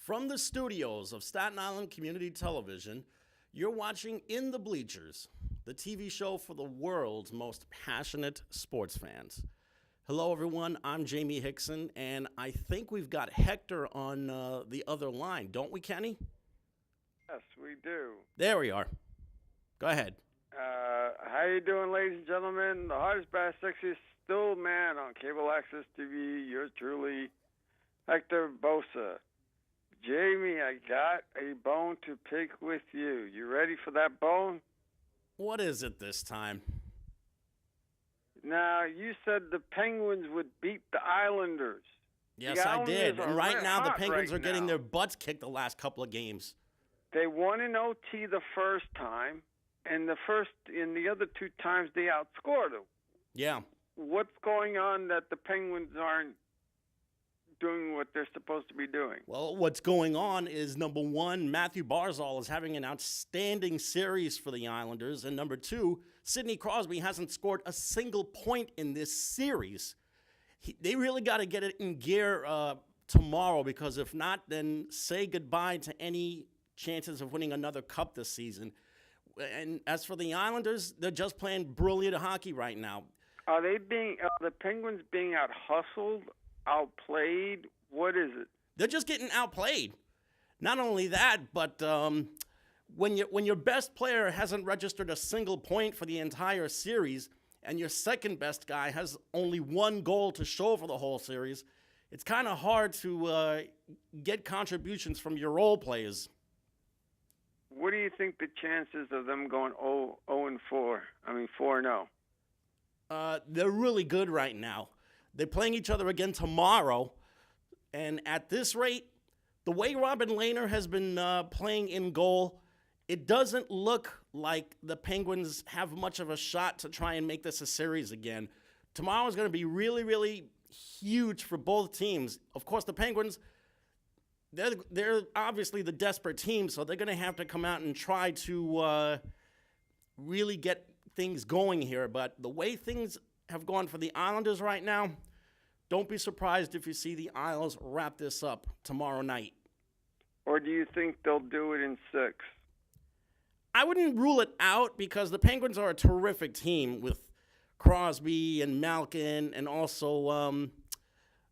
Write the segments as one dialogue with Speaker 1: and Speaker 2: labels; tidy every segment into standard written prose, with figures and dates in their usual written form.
Speaker 1: From the studios of Staten Island Community Television, you're watching In the Bleachers, the TV show for the world's most passionate sports fans. Hello, everyone. I'm Jaime Hixson, and I think we've got Hector on the other line. Don't we, Kenny?
Speaker 2: Yes, we do.
Speaker 1: There we are. Go ahead.
Speaker 2: How you doing, ladies and gentlemen? The hottest, best, sexiest still man on cable access TV. Yours truly, Hector Bosa. Jamie, I got a bone to pick with you. You ready for that bone?
Speaker 1: What is it this time?
Speaker 2: Now, you said the Penguins would beat the Islanders.
Speaker 1: Yes, I did. And right now, the Penguins are getting
Speaker 2: their
Speaker 1: their butts kicked the last couple of games.
Speaker 2: They won in OT the first time, and in the other two times they outscored them.
Speaker 1: Yeah.
Speaker 2: What's going on that the Penguins aren't doing what they're supposed to be doing?
Speaker 1: Well, what's going on is, number one, Matthew Barzal is having an outstanding series for the Islanders, and number two, Sidney Crosby hasn't scored a single point in this series. They really got to get it in gear tomorrow, because if not, then say goodbye to any chances of winning another cup this season. And as for the Islanders, they're just playing brilliant hockey right now.
Speaker 2: Are the Penguins being out-hustled, outplayed? What is it?
Speaker 1: They're just getting outplayed. Not only that, but when your best player hasn't registered a single point for the entire series, and your second best guy has only one goal to show for the whole series, it's kind of hard to get contributions from your role players.
Speaker 2: What do you think the chances of them going 4-0? I mean 4-0?
Speaker 1: They're really good right now. They're playing each other again tomorrow, and at this rate, the way Robin Lehner has been playing in goal, it doesn't look like the Penguins have much of a shot to try and make this a series again. Tomorrow is going to be really, really huge for both teams. Of course, the Penguins, they're obviously the desperate team, so they're going to have to come out and try to really get things going here. But the way things have gone for the Islanders right now, don't be surprised if you see the Isles wrap this up tomorrow night.
Speaker 2: Or do you think they'll do it in 6?
Speaker 1: I wouldn't rule it out, because the Penguins are a terrific team with Crosby and Malkin and also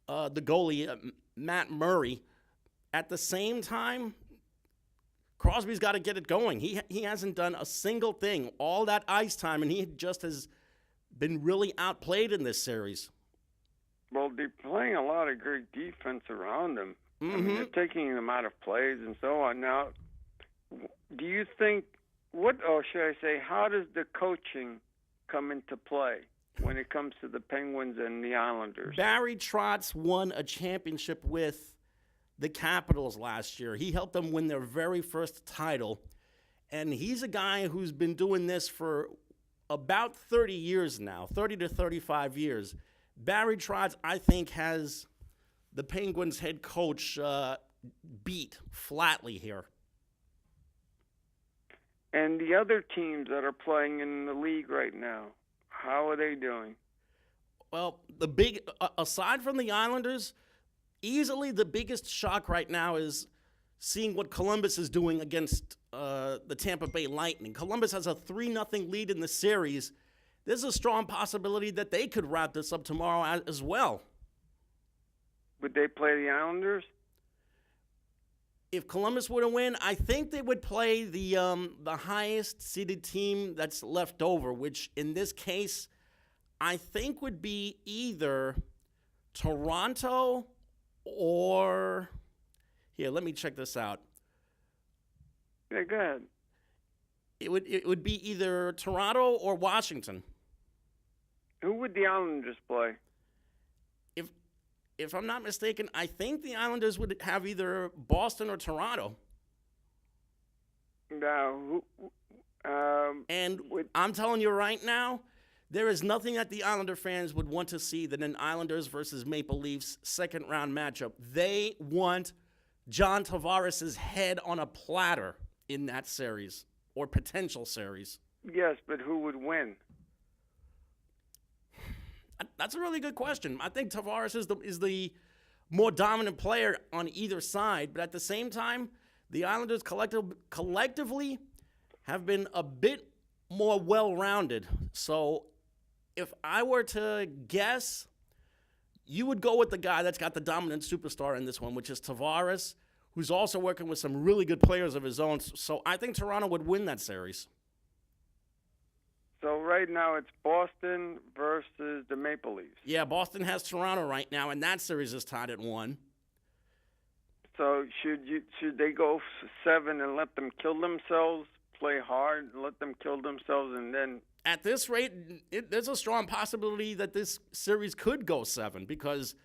Speaker 1: the goalie, Matt Murray. At the same time, Crosby's got to get it going. He hasn't done a single thing all that ice time, and he just has been really outplayed in this series.
Speaker 2: Well, they're playing a lot of great defense around them.
Speaker 1: Mm-hmm.
Speaker 2: I mean, they're taking them out of plays and so on. Now, do you think, how does the coaching come into play when it comes to the Penguins and the Islanders?
Speaker 1: Barry Trotz won a championship with the Capitals last year. He helped them win their very first title, and he's a guy who's been doing this for about 30 years now, 30 to 35 years. Barry Trotz, I think, has the Penguins head coach beat flatly here.
Speaker 2: And the other teams that are playing in the league right now, how are they doing?
Speaker 1: Well, aside from the Islanders, easily the biggest shock right now is seeing what Columbus is doing against the Tampa Bay Lightning. Columbus has a 3-0 lead in the series. There's a strong possibility that they could wrap this up tomorrow as well.
Speaker 2: Would they play the Islanders?
Speaker 1: If Columbus were to win, I think they would play the highest seeded team that's left over, which in this case I think would be either Toronto or, here, let me check this out.
Speaker 2: Yeah, go ahead.
Speaker 1: It would be either Toronto or Washington.
Speaker 2: Who would the Islanders play?
Speaker 1: If I'm not mistaken, I think the Islanders would have either Boston or Toronto.
Speaker 2: Now,
Speaker 1: I'm telling you right now, there is nothing that the Islander fans would want to see than an Islanders versus Maple Leafs second-round matchup. They want John Tavares' head on a platter in that series, or potential series.
Speaker 2: Yes, but who would win?
Speaker 1: That's a really good question. I think Tavares is the more dominant player on either side. But at the same time, the Islanders collectively have been a bit more well-rounded. So if I were to guess, you would go with the guy that's got the dominant superstar in this one, which is Tavares, who's also working with some really good players of his own. So I think Toronto would win that series.
Speaker 2: So right now it's Boston versus the Maple Leafs.
Speaker 1: Yeah, Boston has Toronto right now, and that series is tied at 1.
Speaker 2: So should they go 7 and let them kill themselves, play hard, and let them kill themselves, and then?
Speaker 1: At this rate, there's a strong possibility that this series could go 7, because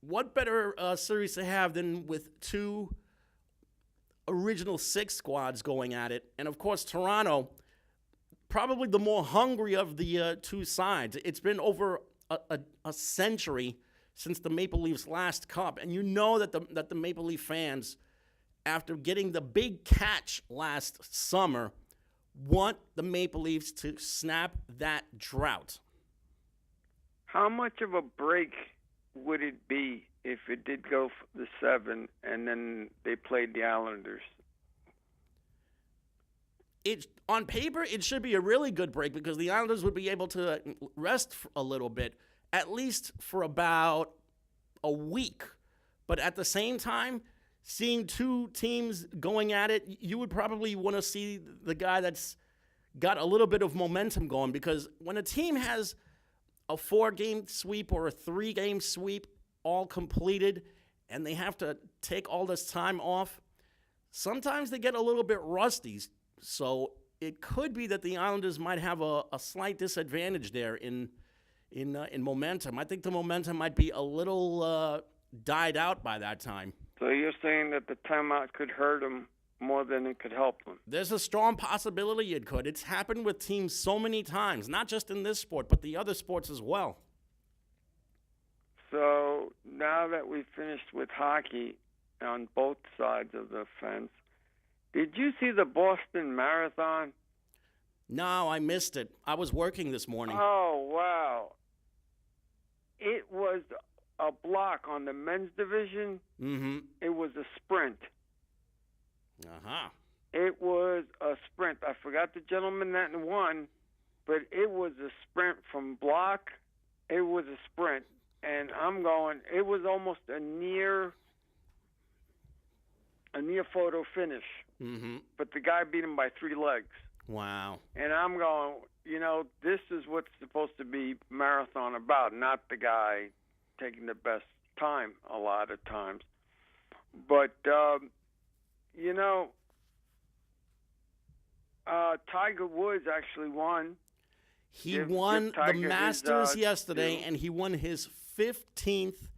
Speaker 1: what better series to have than with 2 original 6 squads going at it? And, of course, Toronto, probably the more hungry of the 2 sides. It's been over a century since the Maple Leafs' last cup, and you know that the Maple Leaf fans, after getting the big catch last summer, want the Maple Leafs to snap that drought.
Speaker 2: How much of a break would it be if it did go for the 7 and then they played the Islanders?
Speaker 1: On paper, it should be a really good break because the Islanders would be able to rest a little bit, at least for about a week. But at the same time, seeing 2 teams going at it, you would probably want to see the guy that's got a little bit of momentum going, because when a team has a 4-game sweep or a 3-game sweep all completed and they have to take all this time off, sometimes they get a little bit rusty. So it could be that the Islanders might have a slight disadvantage there in momentum. I think the momentum might be a little died out by that time.
Speaker 2: So you're saying that the timeout could hurt them more than it could help them?
Speaker 1: There's a strong possibility it could. It's happened with teams so many times, not just in this sport, but the other sports as well.
Speaker 2: So now that we've finished with hockey on both sides of the fence, did you see the Boston Marathon?
Speaker 1: No, I missed it. I was working this morning.
Speaker 2: Oh, wow. It was a block on the men's division.
Speaker 1: Mm-hmm.
Speaker 2: It was a sprint.
Speaker 1: Uh-huh.
Speaker 2: It was a sprint. I forgot the gentleman that won, but it was a sprint from block. It was a sprint. And I'm going, it was almost a near photo finish.
Speaker 1: Mm-hmm.
Speaker 2: But the guy beat him by 3 legs.
Speaker 1: Wow.
Speaker 2: And I'm going, this is what's supposed to be marathon about, not the guy taking the best time a lot of times. But, Tiger Woods actually won.
Speaker 1: He won the Masters yesterday, and he won his 15th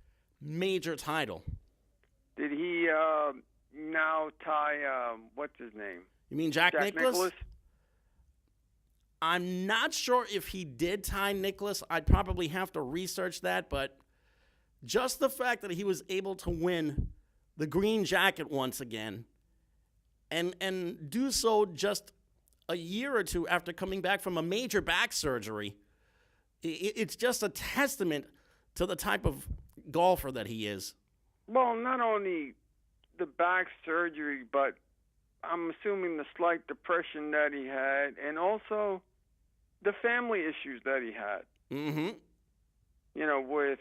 Speaker 1: major title.
Speaker 2: Did he now tie, what's his name?
Speaker 1: You mean Jack Nicklaus? I'm not sure if he did tie Nicklaus. I'd probably have to research that, but just the fact that he was able to win the green jacket once again and do so just a year or 2 after coming back from a major back surgery, it's just a testament to the type of golfer that he is.
Speaker 2: Well, not only the back surgery, but I'm assuming the slight depression that he had, and also the family issues that he had.
Speaker 1: Mm-hmm.
Speaker 2: With,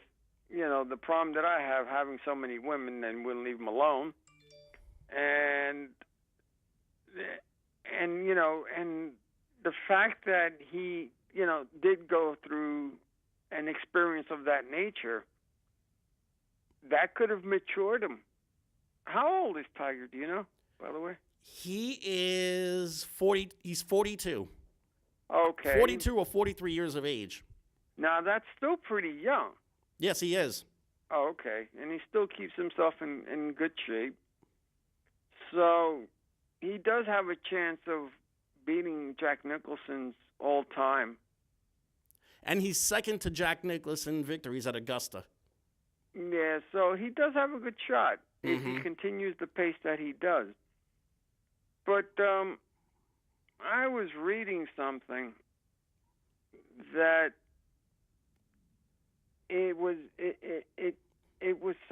Speaker 2: the problem that I have, having so many women and wouldn't leave him alone. And the fact that he, did go through an experience of that nature, that could have matured him. How old is Tiger, do you know, by the way?
Speaker 1: He is 40. He's 42.
Speaker 2: Okay.
Speaker 1: 42 or 43 years of age.
Speaker 2: Now, that's still pretty young.
Speaker 1: Yes, he is.
Speaker 2: Oh, okay. And he still keeps himself in good shape. So he does have a chance of beating Jack Nicholson's all-time.
Speaker 1: And he's second to Jack Nicklaus in victories at Augusta.
Speaker 2: Yeah, so he does have a good shot if
Speaker 1: Mm-hmm.
Speaker 2: he continues the pace that he does. But I was reading something that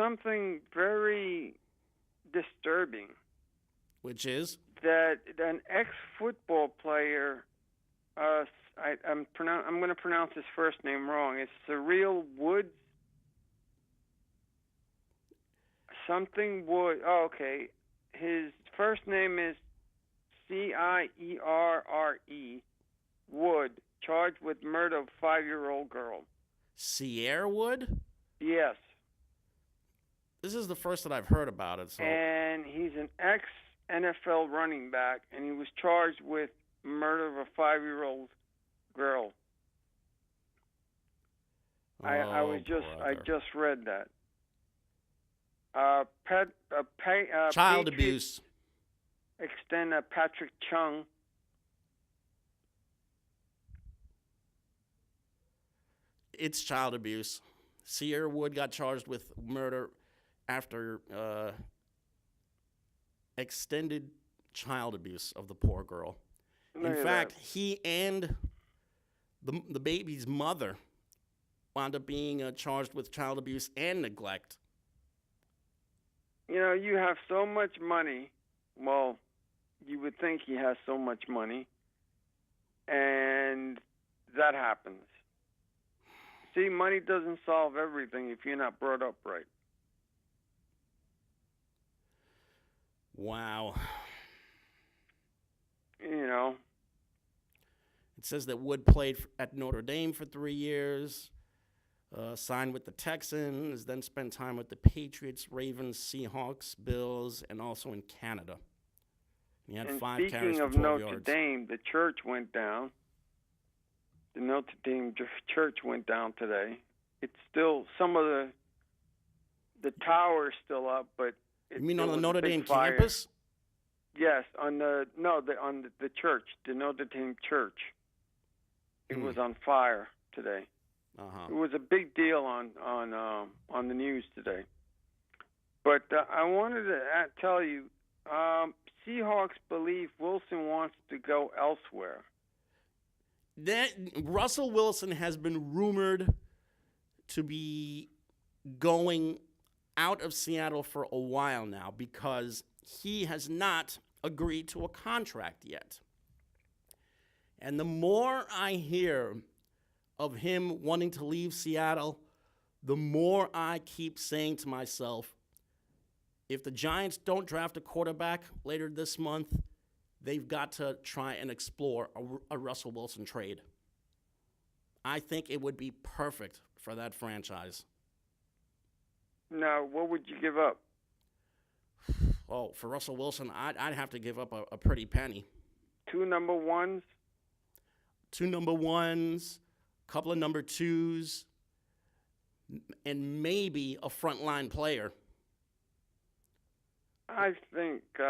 Speaker 2: something very disturbing.
Speaker 1: Which is?
Speaker 2: That an ex-football player, I'm going to pronounce his first name wrong. It's Cyril Woods. Something Wood. Oh, okay. His first name is Cierre Wood, charged with murder of 5-year-old girl.
Speaker 1: Sierra Wood?
Speaker 2: Yes.
Speaker 1: This is the first that I've heard about it. So.
Speaker 2: And he's an ex-NFL running back, and he was charged with murder of a 5-year-old girl. I just read that.
Speaker 1: Child abuse.
Speaker 2: Extend Patrick Chung.
Speaker 1: It's child abuse. Sierra Wood got charged with murder after extended child abuse of the poor girl. In fact, he and the baby's mother wound up being charged with child abuse and neglect.
Speaker 2: You know, you have so much money. Well, you would think he has so much money. And that happens. See, money doesn't solve everything if you're not brought up right.
Speaker 1: Wow.
Speaker 2: You know.
Speaker 1: It says that Wood played at Notre Dame for 3 years. Signed with the Texans, then spent time with the Patriots, Ravens, Seahawks, Bills, and also in Canada. He had 5 carries for 12 yards.
Speaker 2: Speaking of Notre Dame, the church went down. The Notre Dame church went down today. It's still, some of the tower is still up, but
Speaker 1: you mean on the Notre Dame campus?
Speaker 2: Yes, on the church, the Notre Dame church. It was on fire today.
Speaker 1: Uh-huh.
Speaker 2: It was a big deal on the news today. But I wanted to tell you, Seahawks believe Wilson wants to go elsewhere.
Speaker 1: That Russell Wilson has been rumored to be going out of Seattle for a while now because he has not agreed to a contract yet. And the more I hear of him wanting to leave Seattle, the more I keep saying to myself, if the Giants don't draft a quarterback later this month, they've got to try and explore a Russell Wilson trade. I think it would be perfect for that franchise.
Speaker 2: Now, what would you give up?
Speaker 1: Oh, for Russell Wilson, I'd have to give up a pretty penny.
Speaker 2: 2 number ones?
Speaker 1: 2 number ones, a couple of number 2s, and maybe a frontline player.
Speaker 2: I think 2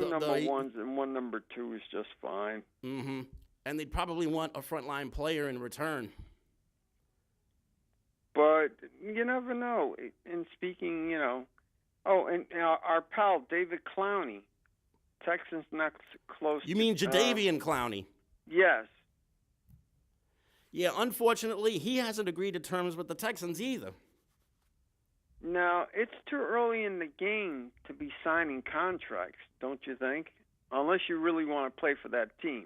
Speaker 2: number 1s and 1 number 2 is just fine.
Speaker 1: Mm-hmm. And they'd probably want a frontline player in return.
Speaker 2: But you never know. And speaking, you know, and our pal David Clowney, Texans not close.
Speaker 1: You mean Jadeveon Clowney?
Speaker 2: Yes.
Speaker 1: Yeah, unfortunately, he hasn't agreed to terms with the Texans either.
Speaker 2: Now, it's too early in the game to be signing contracts, don't you think? Unless you really want to play for that team.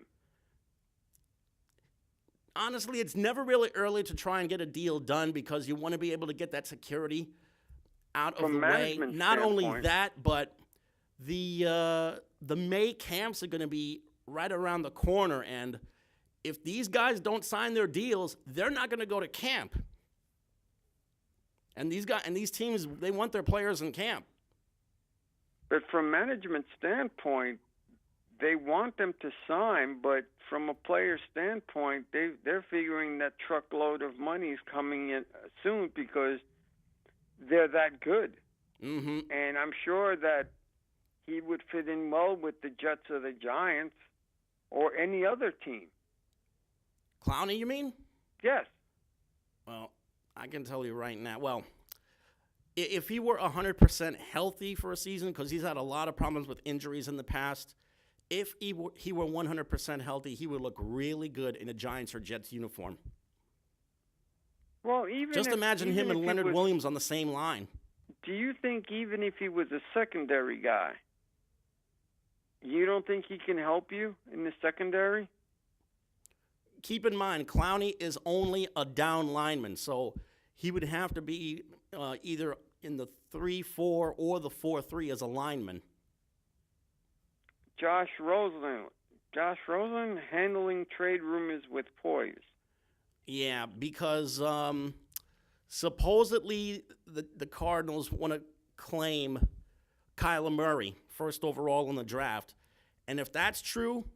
Speaker 1: Honestly, it's never really early to try and get a deal done because you want to be able to get that security out of the way. Not only that, but the May camps are going to be right around the corner, and if these guys don't sign their deals, they're not going to go to camp. And these teams, they want their players in camp.
Speaker 2: But from management standpoint, they want them to sign, but from a player standpoint, they're figuring that truckload of money is coming in soon because they're that good.
Speaker 1: Mm-hmm.
Speaker 2: And I'm sure that he would fit in well with the Jets or the Giants or any other team.
Speaker 1: Clowney, you mean?
Speaker 2: Yes.
Speaker 1: Well, I can tell you right now. Well, if he were 100% healthy for a season, because he's had a lot of problems with injuries in the past, if he were 100% healthy, he would look really good in a Giants or Jets uniform.
Speaker 2: Well, even
Speaker 1: just imagine him and Leonard Williams on the same line.
Speaker 2: do you think even if he was a secondary guy, you don't think he can help you in the secondary?
Speaker 1: Keep in mind, Clowney is only a down lineman, so he would have to be either in the 3-4 or the 4-3 as a lineman.
Speaker 2: Josh Rosen handling trade rumors with poise.
Speaker 1: Yeah, because supposedly the Cardinals want to claim Kyler Murray, first overall in the draft. And if that's true,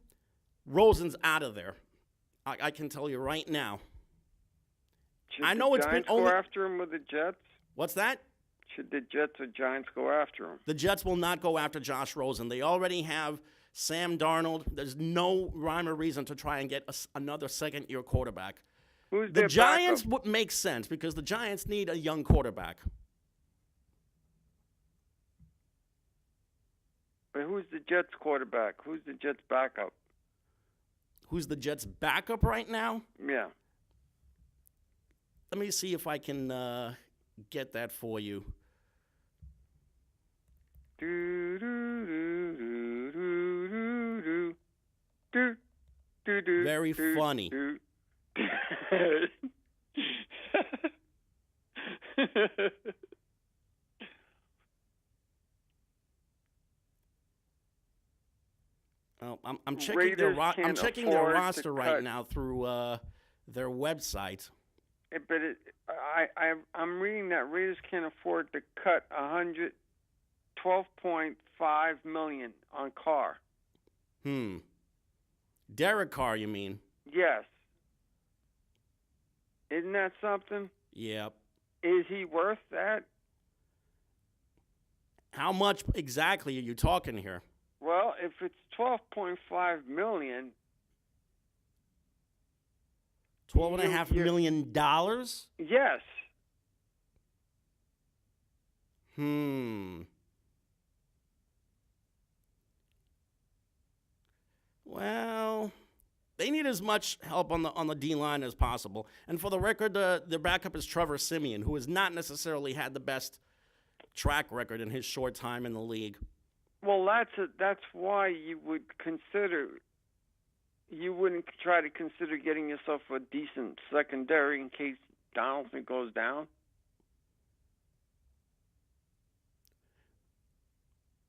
Speaker 1: Rosen's out of there. I can tell you right now.
Speaker 2: Should
Speaker 1: I know
Speaker 2: the
Speaker 1: it's
Speaker 2: Giants
Speaker 1: been only...
Speaker 2: go after him with the Jets?
Speaker 1: What's that?
Speaker 2: Should the Jets or Giants go after him?
Speaker 1: The Jets will not go after Josh Rosen. They already have Sam Darnold. There's no rhyme or reason to try and get another second-year quarterback.
Speaker 2: Who's
Speaker 1: The
Speaker 2: their
Speaker 1: Giants
Speaker 2: backup?
Speaker 1: would make sense because the Giants need a young quarterback.
Speaker 2: But who's the Jets quarterback? Who's the Jets backup?
Speaker 1: Who's the Jets' backup right now?
Speaker 2: Yeah.
Speaker 1: Let me see if I can get that for you.
Speaker 2: Do, do, do, do, do, do, do, do,
Speaker 1: Very
Speaker 2: do,
Speaker 1: funny.
Speaker 2: do.
Speaker 1: Oh, I'm checking
Speaker 2: Raiders
Speaker 1: I'm
Speaker 2: can't
Speaker 1: checking their
Speaker 2: afford to
Speaker 1: roster right
Speaker 2: cut.
Speaker 1: now through their website.
Speaker 2: But I'm reading that Raiders can't afford to cut $12.5 million on Carr.
Speaker 1: Derek Carr, you mean?
Speaker 2: Yes. Isn't that something?
Speaker 1: Yep.
Speaker 2: Is he worth that?
Speaker 1: How much exactly are you talking here?
Speaker 2: Well, if it's $12.5 million,
Speaker 1: $12.5 million?
Speaker 2: yes.
Speaker 1: Well, they need as much help on the D line as possible. And for the record, their backup is Trevor Siemian, who has not necessarily had the best track record in his short time in the league.
Speaker 2: Well, that's why you wouldn't try to consider getting yourself a decent secondary in case Donaldson goes down.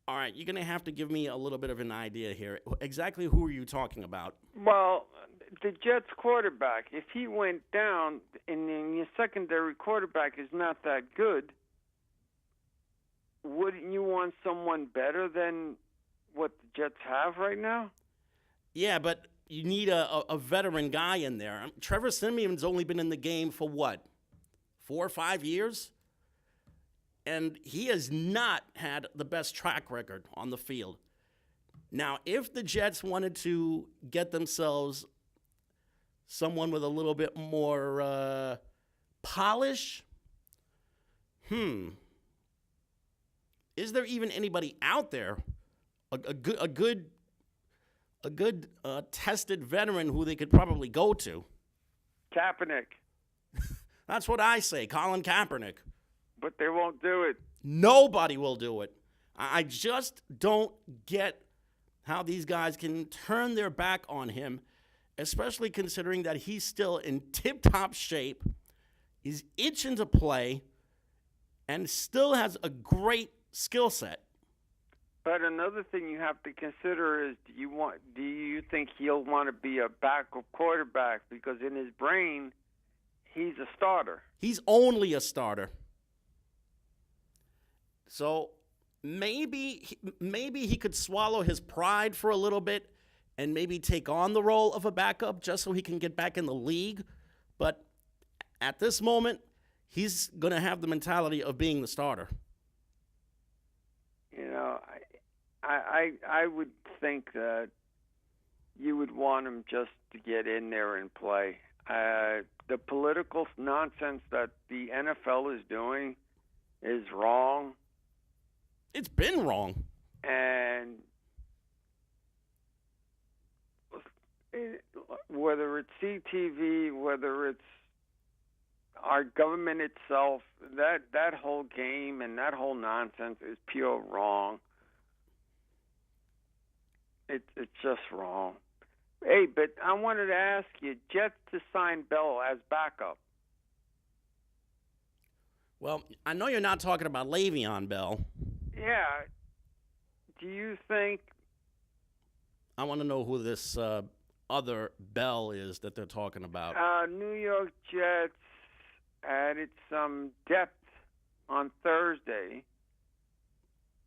Speaker 1: All right, you're going to have to give me a little bit of an idea here. Exactly who are you talking about?
Speaker 2: Well, the Jets quarterback, if he went down and your secondary quarterback is not that good, wouldn't you want someone better than what the Jets have right now?
Speaker 1: Yeah, but you need a veteran guy in there. Trevor Siemian's only been in the game for what, 4 or 5 years? And he has not had the best track record on the field. Now, if the Jets wanted to get themselves someone with a little bit more polish, is there even anybody out there, a good tested veteran who they could probably go to?
Speaker 2: Kaepernick.
Speaker 1: That's what I say, Colin Kaepernick.
Speaker 2: But they won't do it.
Speaker 1: Nobody will do it. I just don't get how these guys can turn their back on him, especially considering that he's still in tip-top shape, he's itching to play, and still has a great skill set.
Speaker 2: But another thing you have to consider is do you think he'll want to be a backup quarterback? Because in his brain, he's a starter.
Speaker 1: He's only a starter. So maybe he could swallow his pride for a little bit and maybe take on the role of a backup just so he can get back in the league. But at this moment, he's going to have the mentality of being the starter.
Speaker 2: You know, I would think that you would want him just to get in there and play. The political nonsense that the NFL is doing is wrong.
Speaker 1: It's been wrong.
Speaker 2: And whether it's CTV, whether it's our government itself, that whole game and that whole nonsense is pure wrong. It's just wrong. Hey, but I wanted to ask you, Jets to sign Bell as backup.
Speaker 1: Well, I know you're not talking about Le'Veon Bell.
Speaker 2: Yeah. Do you think...
Speaker 1: I want to know who this other Bell is that they're talking about.
Speaker 2: New York Jets added some depth on Thursday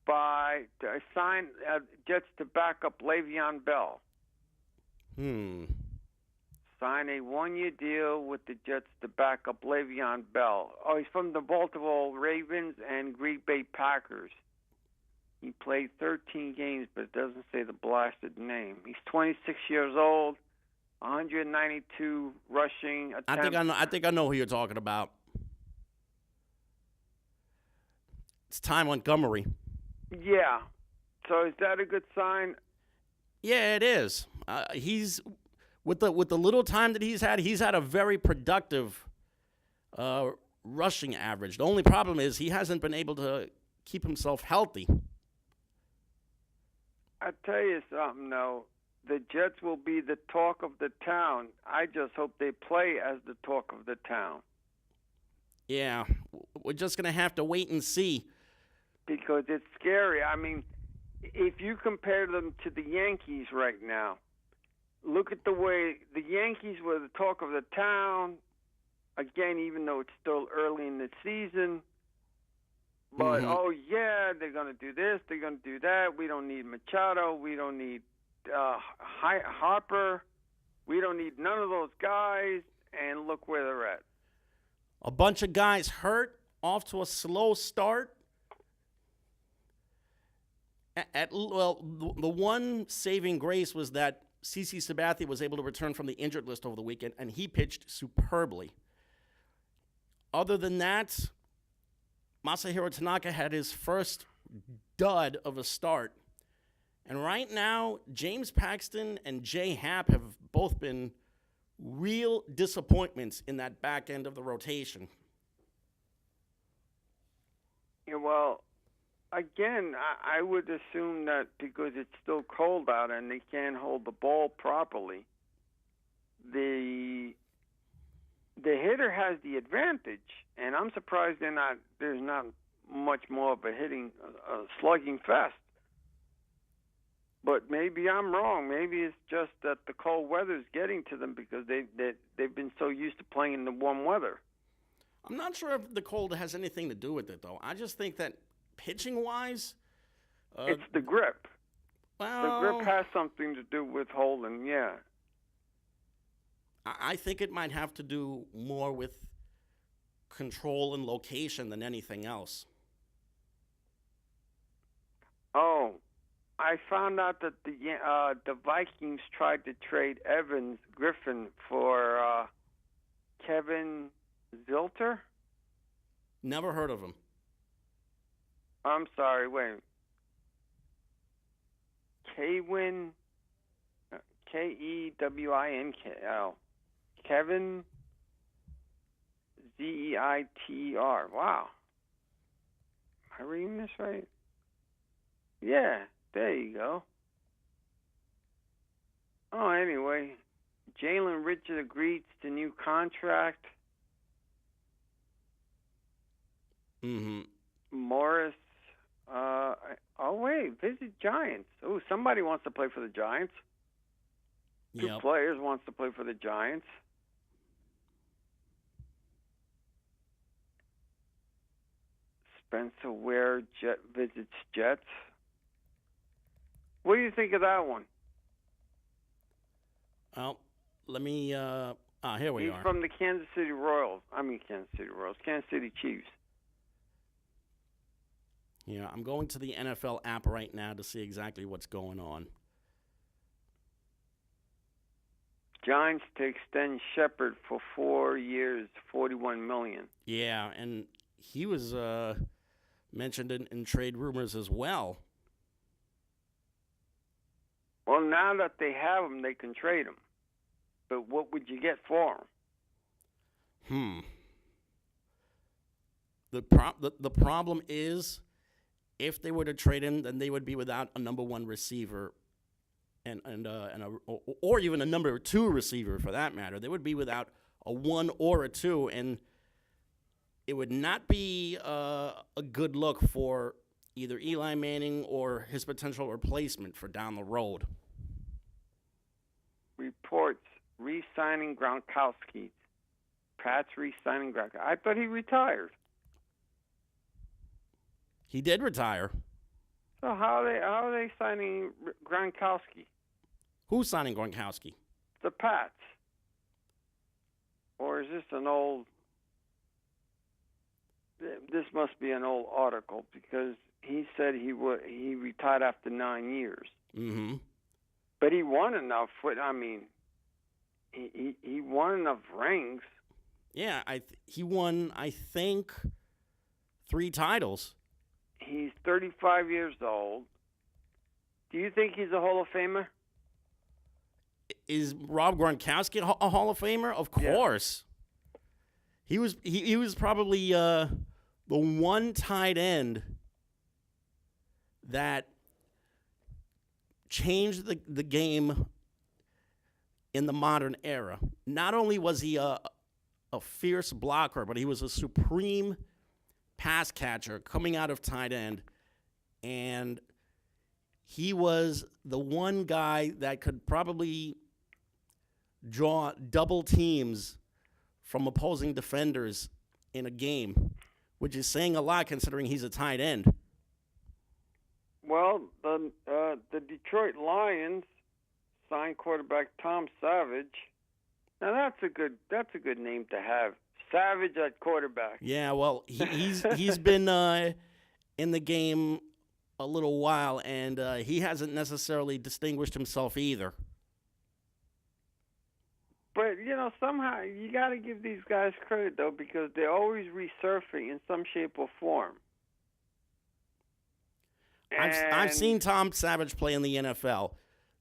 Speaker 2: by sign Jets to back up Le'Veon Bell. Sign a one-year deal with the Jets to back up Le'Veon Bell. Oh, he's from the Baltimore Ravens and Green Bay Packers. He played 13 games, but it doesn't say the blasted name. He's 26 years old, 192 rushing attempts.
Speaker 1: I think I know who you're talking about. It's Ty Montgomery.
Speaker 2: Yeah. So is that a good sign?
Speaker 1: Yeah, it is. He's with the little time that he's had a very productive rushing average. The only problem is he hasn't been able to keep himself healthy.
Speaker 2: I tell you something, though. The Jets will be the talk of the town. I just hope they play as the talk of the town.
Speaker 1: Yeah, we're just going to have to wait and see.
Speaker 2: Because it's scary. I mean, if you compare them to the Yankees right now, look at the way the Yankees were the talk of the town. Again, even though it's still early in the season. But, oh, yeah, they're going to do this, they're going to do that. We don't need Machado. We don't need Harper. We don't need none of those guys. And look where they're at.
Speaker 1: A bunch of guys hurt, off to a slow start. The one saving grace was that CeCe Sabathia was able to return from the injured list over the weekend, and he pitched superbly. Other than that, Masahiro Tanaka had his first dud of a start. And right now, James Paxton and Jay Happ have both been real disappointments in that back end of the rotation.
Speaker 2: Yeah, well, again, I would assume that because it's still cold out and they can't hold the ball properly, the hitter has the advantage, and I'm surprised there's not much more of a slugging fest. But maybe I'm wrong. Maybe it's just that the cold weather's getting to them because they've been so used to playing in the warm weather.
Speaker 1: I'm not sure if the cold has anything to do with it, though. I just think that pitching-wise,
Speaker 2: it's the grip.
Speaker 1: Well,
Speaker 2: the grip has something to do with holding, yeah.
Speaker 1: I think it might have to do more with control and location than anything else.
Speaker 2: Oh, I found out that the Vikings tried to trade Evans Griffin for Kevin Zilter.
Speaker 1: Never heard of him.
Speaker 2: I'm sorry, wait. Kwin, Kewinkel. Kevin Zeiter. Wow. Am I reading this right? Yeah, there you go. Oh, anyway, Jalen Richard agreed to new contract. Morris. Visit Giants. Oh, somebody wants to play for the Giants. Two players wants to play for the Giants. Spencer Ware visits Jets. What do you think of that one?
Speaker 1: Well, let me. Here we are.
Speaker 2: He's from the Kansas City Chiefs.
Speaker 1: Yeah, I'm going to the NFL app right now to see exactly what's going on.
Speaker 2: Giants to extend Shepard for 4 years, $41 million.
Speaker 1: Yeah, and he was mentioned in trade rumors as well.
Speaker 2: Well, now that they have him, they can trade him. But what would you get for him?
Speaker 1: The problem is, if they were to trade him, then they would be without a number one receiver, or even a number two receiver for that matter. They would be without a one or a two, and it would not be a good look for either Eli Manning or his potential replacement for down the road.
Speaker 2: Reports re-signing Gronkowski. Pats re-signing Gronkowski. I thought he retired.
Speaker 1: He did retire.
Speaker 2: So how are they signing Gronkowski?
Speaker 1: Who's signing Gronkowski?
Speaker 2: The Pats. Or is this an old? This must be an old article because he said he retired after 9 years.
Speaker 1: Mm-hmm.
Speaker 2: But he won enough. He won enough rings.
Speaker 1: Yeah, he won, I think, 3 titles.
Speaker 2: He's 35 years old. Do you think he's a Hall of Famer?
Speaker 1: Is Rob Gronkowski a Hall of Famer? Of course. Yeah. He was probably the one tight end that changed the game in the modern era. Not only was he a fierce blocker, but he was a supreme pass catcher coming out of tight end, and he was the one guy that could probably draw double teams from opposing defenders in a game, which is saying a lot considering he's a tight end.
Speaker 2: Well, the Detroit Lions signed quarterback Tom Savage. Now that's a good name to have. Savage at quarterback.
Speaker 1: Yeah, well, he's been in the game a little while, and he hasn't necessarily distinguished himself either.
Speaker 2: But, somehow you got to give these guys credit, though, because they're always resurfacing in some shape or form.
Speaker 1: I've seen Tom Savage play in the NFL.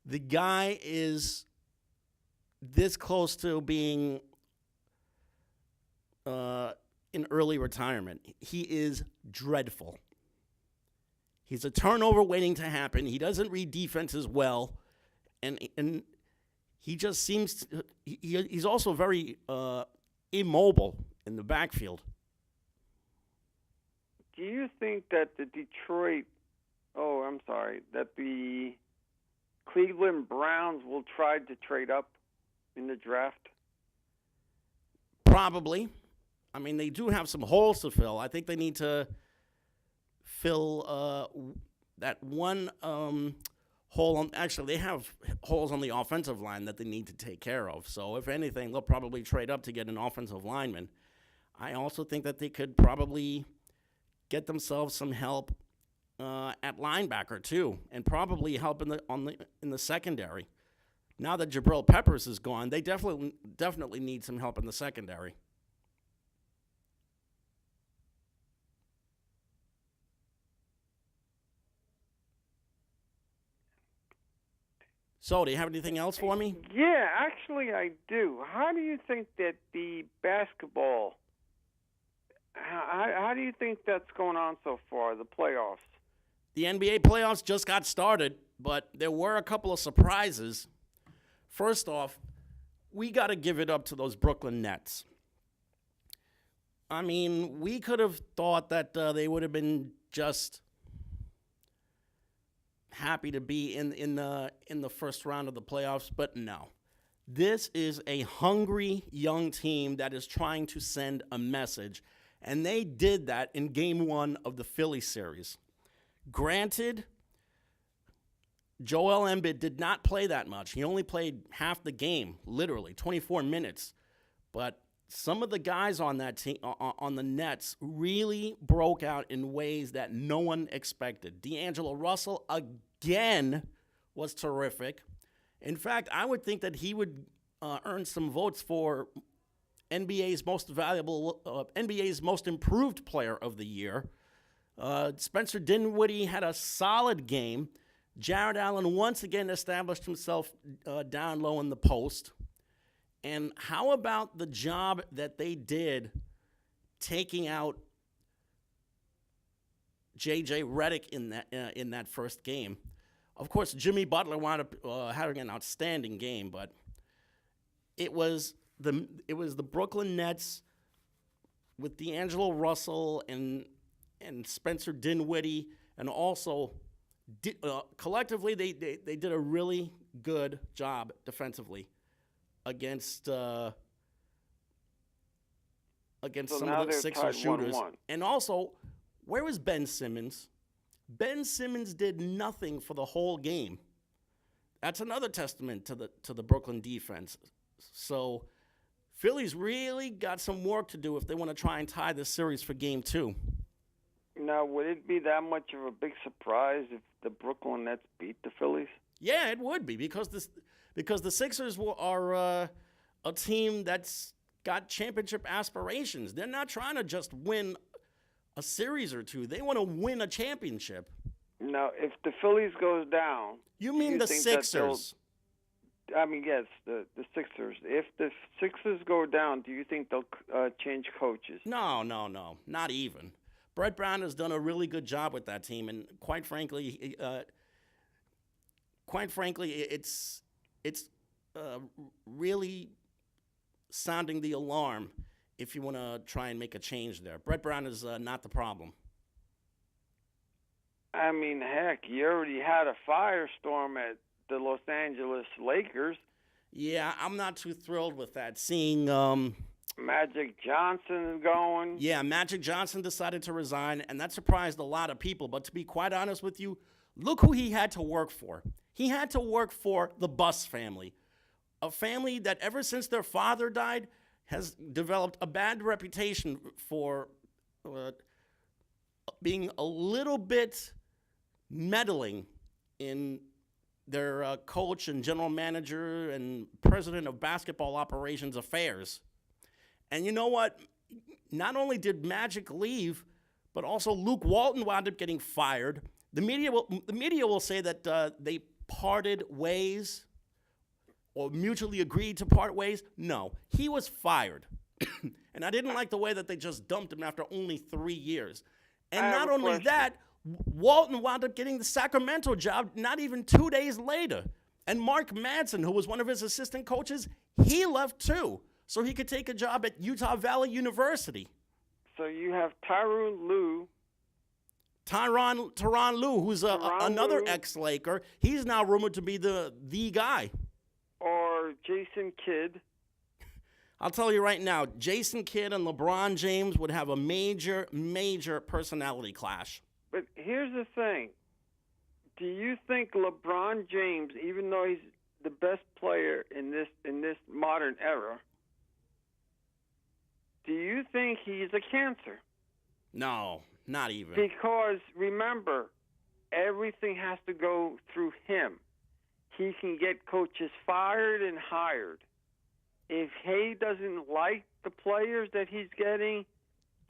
Speaker 1: The guy is this close to being in early retirement. He is dreadful. He's a turnover waiting to happen. He doesn't read defenses well, and he just seems to, he's also very immobile in the backfield.
Speaker 2: Do you think that that the Cleveland Browns will try to trade up in the draft?
Speaker 1: Probably. I mean, they do have some holes to fill. I think they need to fill that one hole. Actually, they have holes on the offensive line that they need to take care of. So, if anything, they'll probably trade up to get an offensive lineman. I also think that they could probably get themselves some help at linebacker too, and probably help in the secondary. Now that Jabril Peppers is gone, they definitely need some help in the secondary. So, do you have anything else for me?
Speaker 2: Yeah, actually I do. How do you think that the basketball, how do you think that's going on so far, the playoffs?
Speaker 1: The NBA playoffs just got started, but there were a couple of surprises. First off, we got to give it up to those Brooklyn Nets. I mean, we could have thought that they would have been just happy to be in the first round of the playoffs, but no. This is a hungry young team that is trying to send a message, and they did that in Game 1 of the Philly series. Granted, Joel Embiid did not play that much. He only played half the game, literally 24 minutes. But some of the guys on that team, on the Nets, really broke out in ways that no one expected. D'Angelo Russell again was terrific. In fact, I would think that he would earn some votes for NBA's most improved player of the year. Spencer Dinwiddie had a solid game. Jared Allen once again established himself down low in the post. And how about the job that they did taking out J.J. Redick in that first game. Of course, Jimmy Butler wound up having an outstanding game, but it was the Brooklyn Nets with D'Angelo Russell and Spencer Dinwiddie, and also collectively they did a really good job defensively against some of the Sixers shooters.
Speaker 2: 1-1.
Speaker 1: And also, where was Ben Simmons? Ben Simmons did nothing for the whole game. That's another testament to the Brooklyn defense. So Philly's really got some work to do if they want to try and tie this series for Game 2.
Speaker 2: Now, would it be that much of a big surprise if the Brooklyn Nets beat the Phillies?
Speaker 1: Yeah, it would be because the Sixers are a team that's got championship aspirations. They're not trying to just win a series or two. They want to win a championship.
Speaker 2: Now, if the Phillies goes down...
Speaker 1: You mean the Sixers?
Speaker 2: Yes, the Sixers. If the Sixers go down, do you think they'll change coaches?
Speaker 1: No, not even. Brett Brown has done a really good job with that team, and quite frankly, it's really sounding the alarm if you want to try and make a change there. Brett Brown is not the problem.
Speaker 2: I mean, heck, you already had a firestorm at the Los Angeles Lakers.
Speaker 1: Yeah, I'm not too thrilled with that. Seeing
Speaker 2: Magic Johnson going.
Speaker 1: Yeah, Magic Johnson decided to resign, and that surprised a lot of people. But to be quite honest with you, look who he had to work for. He had to work for the Buss family, a family that ever since their father died has developed a bad reputation for being a little bit meddling in their coach and general manager and president of basketball operations affairs. And you know what? Not only did Magic leave, but also Luke Walton wound up getting fired. The media will say that they parted ways or mutually agreed to part ways. No, he was fired. And I didn't like the way that they just dumped him after only 3 years. And not only that, Walton wound up getting the Sacramento job not even 2 days later. And Mark Madsen, who was one of his assistant coaches, he left too, so he could take a job at Utah Valley University.
Speaker 2: So you have Tyronn Lue,
Speaker 1: who's another ex-Laker. He's now rumored to be the guy.
Speaker 2: Or Jason Kidd.
Speaker 1: I'll tell you right now, Jason Kidd and LeBron James would have a major, major personality clash.
Speaker 2: But here's the thing. Do you think LeBron James, even though he's the best player in this modern era, do you think he's a cancer?
Speaker 1: No, not even.
Speaker 2: Because remember, everything has to go through him. He can get coaches fired and hired. If he doesn't like the players that he's getting,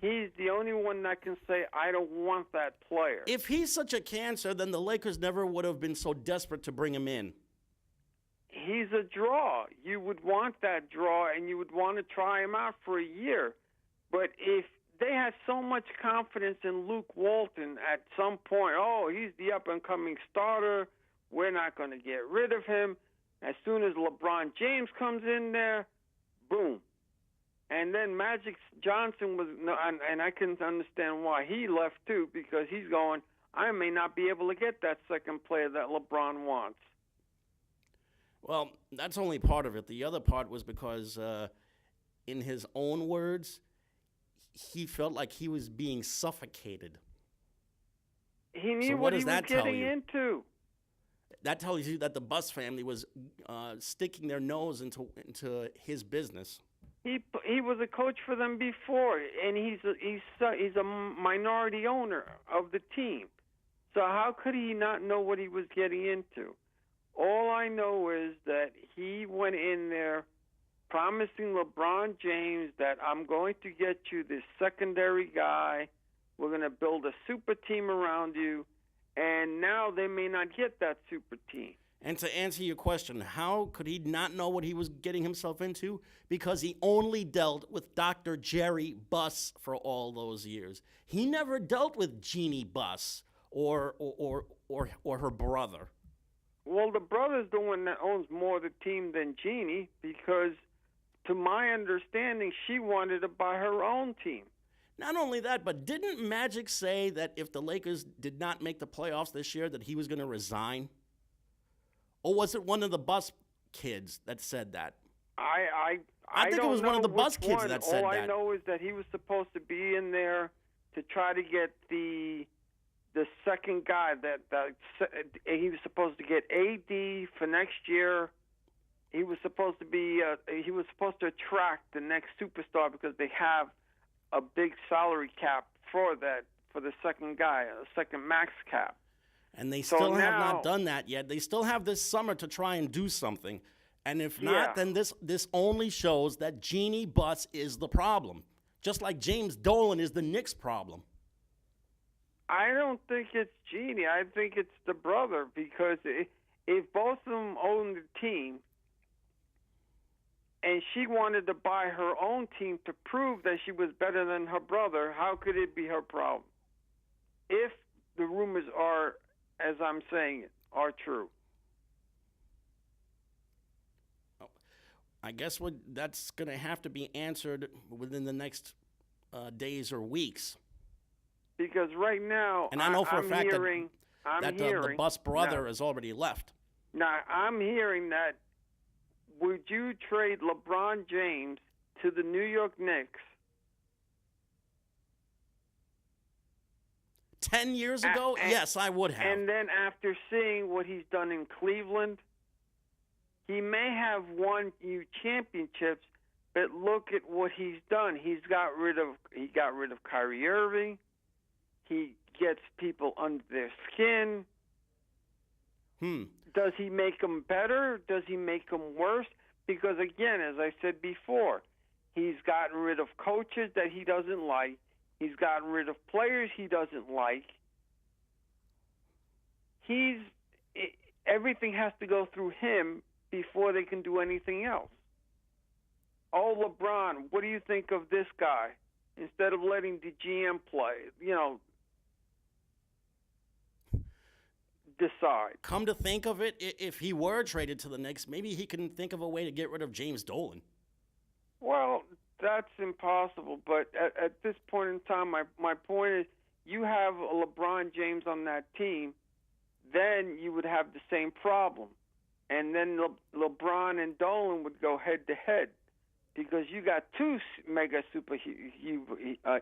Speaker 2: he's the only one that can say, I don't want that player.
Speaker 1: If he's such a cancer, then the Lakers never would have been so desperate to bring him in.
Speaker 2: He's a draw. You would want that draw, and you would want to try him out for a year. But if they had so much confidence in Luke Walton at some point, he's the up-and-coming starter, we're not going to get rid of him. As soon as LeBron James comes in there, boom. And then Magic Johnson was, and I can understand why he left too, because he's going, I may not be able to get that second player that LeBron wants.
Speaker 1: Well, that's only part of it. The other part was because, in his own words, he felt like he was being suffocated.
Speaker 2: He knew what he was getting into.
Speaker 1: That tells you that the Buss family was sticking their nose into his business.
Speaker 2: He was a coach for them before, and he's a minority owner of the team. So how could he not know what he was getting into? All I know is that he went in there promising LeBron James that I'm going to get you this secondary guy. We're going to build a super team around you. And now they may not get that super team.
Speaker 1: And to answer your question, how could he not know what he was getting himself into? Because he only dealt with Dr. Jerry Buss for all those years. He never dealt with Jeannie Buss or her brother.
Speaker 2: Well, the brother's the one that owns more of the team than Jeannie because, to my understanding, she wanted to buy her own team.
Speaker 1: Not only that, but didn't Magic say that if the Lakers did not make the playoffs this year that he was going to resign? Or was it one of the Buss kids that said that?
Speaker 2: I
Speaker 1: think it was one of the Buss kids that said that.
Speaker 2: All I know is that he was supposed to be in there to try to get the second guy that he was supposed to get AD for next year. He was supposed to attract the next superstar because they have a big salary cap for the second guy, a second max cap.
Speaker 1: And they still have not done that yet. They still have this summer to try and do something. And if not, then this only shows that Jeannie Buss is the problem. Just like James Dolan is the Knicks' problem.
Speaker 2: I don't think it's Jeannie. I think it's the brother because if both of them own the team and she wanted to buy her own team to prove that she was better than her brother, how could it be her problem? If the rumors are, as I'm saying it, are true.
Speaker 1: I guess that's going to have to be answered within the next days or weeks.
Speaker 2: Because right now,
Speaker 1: and I know for a fact that the Buss brother has already left.
Speaker 2: Now, I'm hearing that would you trade LeBron James to the New York Knicks
Speaker 1: 10 years ago? Yes, I would have.
Speaker 2: And then after seeing what he's done in Cleveland, he may have won you championships, but look at what he's done. He got rid of Kyrie Irving. He gets people under their skin. Does he make them better? Does he make them worse? Because, again, as I said before, he's gotten rid of coaches that he doesn't like. He's gotten rid of players he doesn't like. Everything has to go through him before they can do anything else. Oh, LeBron, what do you think of this guy? Instead of letting the GM play, decide.
Speaker 1: Come to think of it, if he were traded to the Knicks, maybe he can think of a way to get rid of James Dolan.
Speaker 2: Well, that's impossible. But at this point in time, my point is, you have a LeBron James on that team, then you would have the same problem. And then LeBron and Dolan would go head to head because you got two mega super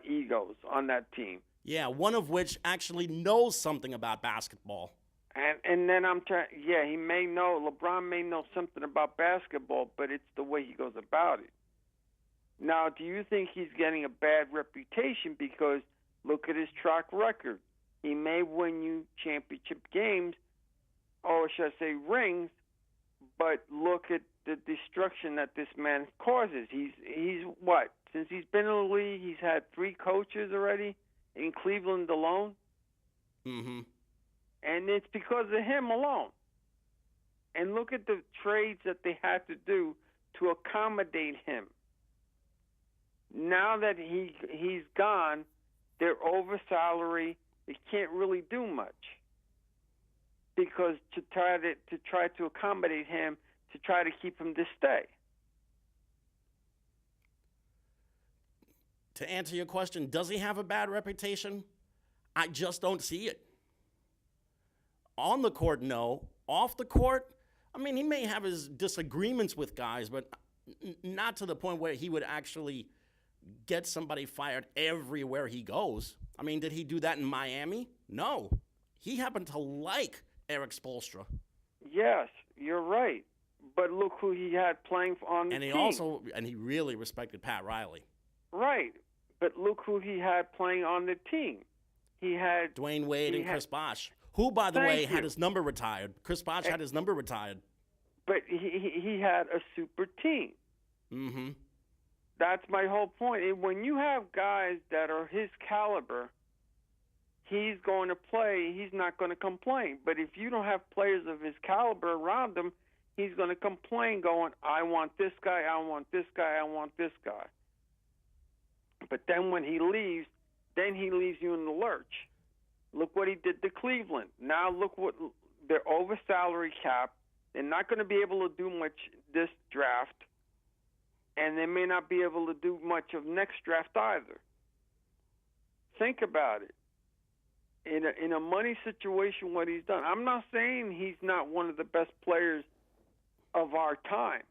Speaker 2: egos on that team.
Speaker 1: Yeah, one of which actually knows something about basketball.
Speaker 2: And then he may know, LeBron may know something about basketball, but it's the way he goes about it. Now, do you think he's getting a bad reputation because look at his track record? He may win you championship games, or should I say rings, but look at the destruction that this man causes. He's what? Since he's been in the league, he's had 3 coaches already in Cleveland alone.
Speaker 1: Mm-hmm.
Speaker 2: And it's because of him alone. And look at the trades that they had to do to accommodate him. Now that he's gone, they're over salary. They can't really do much because to try to accommodate him, to try to keep him to stay.
Speaker 1: To answer your question, does he have a bad reputation? I just don't see it. On the court, no. Off the court, I mean, he may have his disagreements with guys, but not to the point where he would actually get somebody fired everywhere he goes. I mean, did he do that in Miami? No. He happened to like Eric Spoelstra.
Speaker 2: Yes, you're right. But look who he had playing on the team.
Speaker 1: And he really respected Pat Riley.
Speaker 2: Right. But look who he had playing on the team. He had
Speaker 1: Dwayne Wade and Chris Bosh, who, by the way, had his number retired. Chris Bosh had his number retired.
Speaker 2: But he had a super team.
Speaker 1: Mm-hmm.
Speaker 2: That's my whole point. And when you have guys that are his caliber, he's going to play. He's not going to complain. But if you don't have players of his caliber around him, he's going to complain going, I want this guy, I want this guy, I want this guy. But then when he leaves, then he leaves you in the lurch. Look what he did to Cleveland. Now look what they're over salary cap. They're not going to be able to do much this draft, and they may not be able to do much of next draft either. Think about it. In a money situation, what he's done. I'm not saying he's not one of the best players of our time.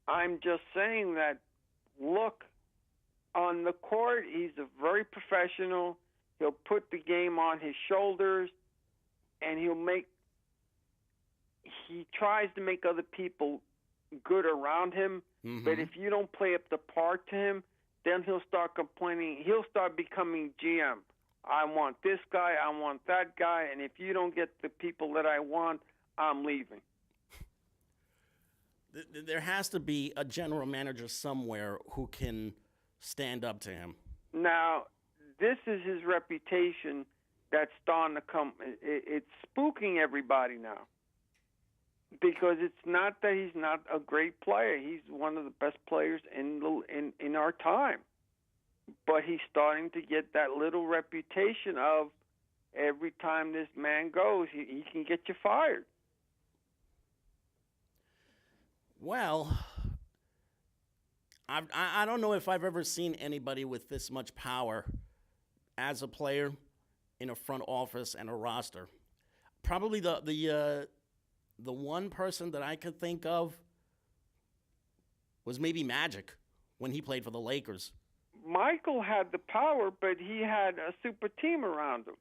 Speaker 2: I'm just saying that, look, on the court, he's a very professional. He'll put the game on his shoulders, and he tries to make other people good around him.
Speaker 1: Mm-hmm.
Speaker 2: But if you don't play up the part to him, then he'll start complaining. He'll start becoming GM. I want this guy, I want that guy, and if you don't get the people that I want, I'm leaving.
Speaker 1: There has to be a general manager somewhere who can stand up to him.
Speaker 2: Now, this is his reputation that's starting to come. It's spooking everybody now. Because it's not that he's not a great player. He's one of the best players in our time. But he's starting to get that little reputation of every time this man goes, he can get you fired.
Speaker 1: Well, I don't know if I've ever seen anybody with this much power as a player in a front office and a roster. Probably the one person that I could think of was maybe Magic when he played for the Lakers.
Speaker 2: Michael had the power, but he had a super team around him.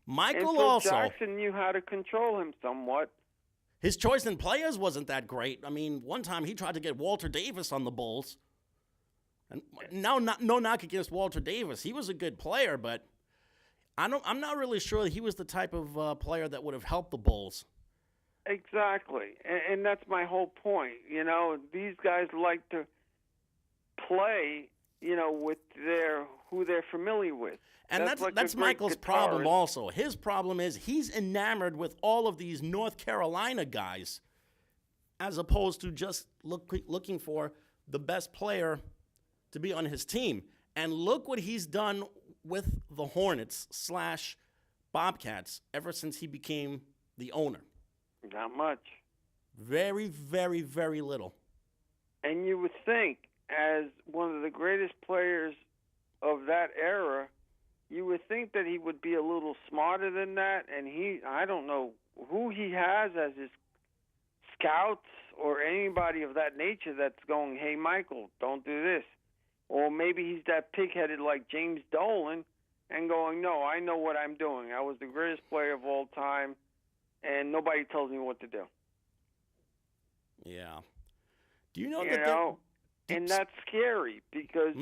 Speaker 1: Michael
Speaker 2: and so
Speaker 1: also.
Speaker 2: Jackson knew how to control him somewhat.
Speaker 1: His choice in players wasn't that great. I mean, one time he tried to get Walter Davis on the Bulls. And no knock against Walter Davis. He was a good player, but I'm not really sure that he was the type of player that would have helped the Bulls.
Speaker 2: Exactly, and that's my whole point. You know, these guys like to play, with who they're familiar with.
Speaker 1: And that's Michael's problem also. His problem is he's enamored with all of these North Carolina guys as opposed to just looking for the best player to be on his team. And look what he's done with the Hornets / Bobcats ever since he became the owner.
Speaker 2: Not much.
Speaker 1: Very, very, very little.
Speaker 2: And you would think, as one of the greatest players of that era, you would think that he would be a little smarter than that. And I don't know who he has as his scouts or anybody of that nature that's going, hey, Michael, don't do this. Or maybe he's that pig-headed like James Dolan and going, no, I know what I'm doing. I was the greatest player of all time. And nobody tells me what to do.
Speaker 1: Yeah. Do you know
Speaker 2: and that's scary because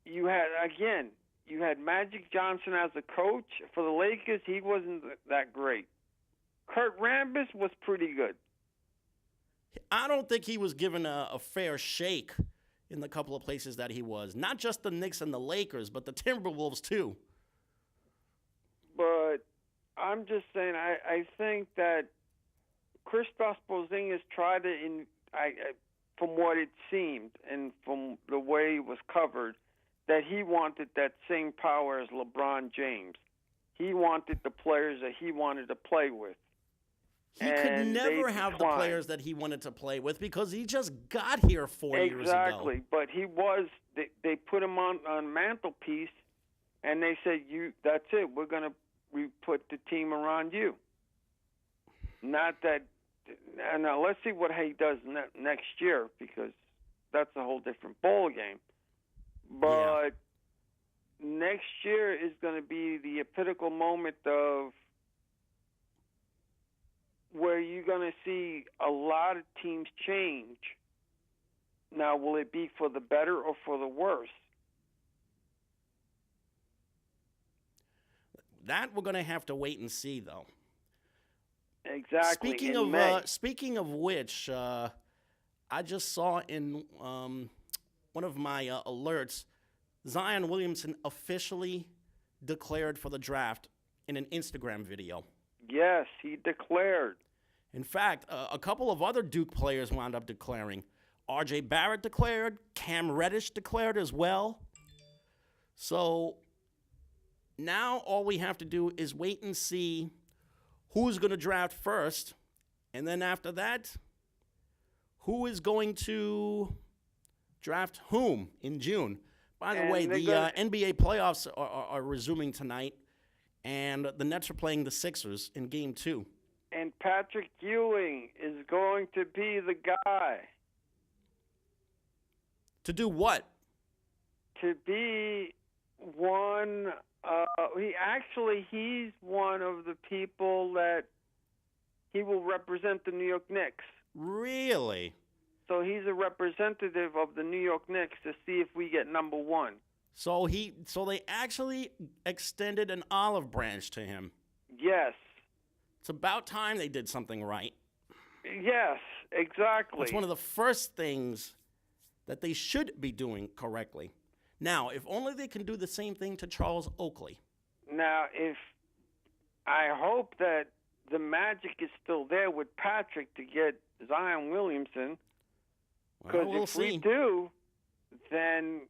Speaker 2: you had Magic Johnson as a coach for the Lakers. He wasn't that great. Kurt Rambis was pretty good.
Speaker 1: I don't think he was given a fair shake in the couple of places that he was. Not just the Knicks and the Lakers, but the Timberwolves too.
Speaker 2: But I'm just saying, I think that Kristaps Porzingis tried to, from what it seemed and from the way it was covered, that he wanted that same power as LeBron James. He wanted the players that he wanted to play with.
Speaker 1: He could never have the players that he wanted to play with because he just got here 4 years ago.
Speaker 2: Exactly, but they put him on mantelpiece, and they said, that's it, we put the team around you. Not that. Now let's see what he does next year because that's a whole different ball game. But next year is going to be the pinnacle moment of where you're going to see a lot of teams change. Now, will it be for the better or for the worse?
Speaker 1: That we're going to have to wait and see, though.
Speaker 2: Exactly.
Speaker 1: Speaking of which, I just saw in one of my alerts, Zion Williamson officially declared for the draft in an Instagram video.
Speaker 2: Yes, he declared.
Speaker 1: In fact, a couple of other Duke players wound up declaring. R.J. Barrett declared. Cam Reddish declared as well. So now all we have to do is wait and see who's going to draft first. And then after that, who is going to draft whom in June. By the way, the NBA playoffs are resuming tonight, and the Nets are playing the Sixers in Game 2.
Speaker 2: And Patrick Ewing is going to be the guy.
Speaker 1: To do what?
Speaker 2: To be one. He's one of the people that he will represent the New York Knicks.
Speaker 1: Really?
Speaker 2: So he's a representative of the New York Knicks to see if we get number one.
Speaker 1: So they actually extended an olive branch to him.
Speaker 2: Yes.
Speaker 1: It's about time they did something right.
Speaker 2: Yes, exactly.
Speaker 1: It's one of the first things that they should be doing correctly. Now, if only they can do the same thing to Charles Oakley.
Speaker 2: Now, I hope that the magic is still there with Patrick to get Zion Williamson. Because if we do, then